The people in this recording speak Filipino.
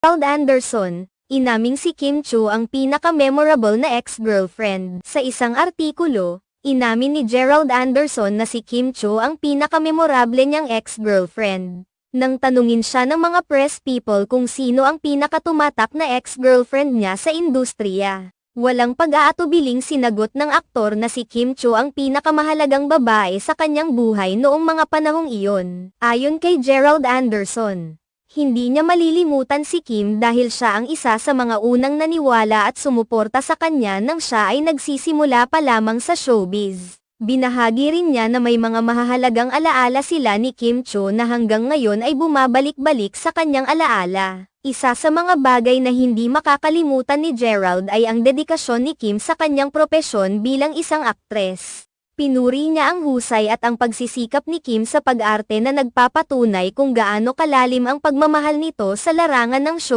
Gerald Anderson, inaming si Kim Chiu ang pinaka-memorable na ex-girlfriend. Sa isang artikulo, inamin ni Gerald Anderson na si Kim Chiu ang pinaka-memorable niyang ex-girlfriend. Nang tanungin siya ng mga press people kung sino ang pinakatumatak na ex-girlfriend niya sa industriya, walang pag-aatubiling sinagot ng aktor na si Kim Chiu ang pinakamahalagang babae sa kanyang buhay noong mga panahong iyon. Ayon kay Gerald Anderson, hindi niya malilimutan si Kim dahil siya ang isa sa mga unang naniwala at sumuporta sa kanya nang siya ay nagsisimula pa lamang sa showbiz. Binahagi rin niya na may mga mahahalagang alaala sila ni Kim Chiu na hanggang ngayon ay bumabalik-balik sa kanyang alaala. Isa sa mga bagay na hindi makakalimutan ni Gerald ay ang dedikasyon ni Kim sa kanyang propesyon bilang isang aktres. Pinuri niya ang husay at ang pagsisikap ni Kim sa pag-arte na nagpapatunay kung gaano kalalim ang pagmamahal nito sa larangan ng show.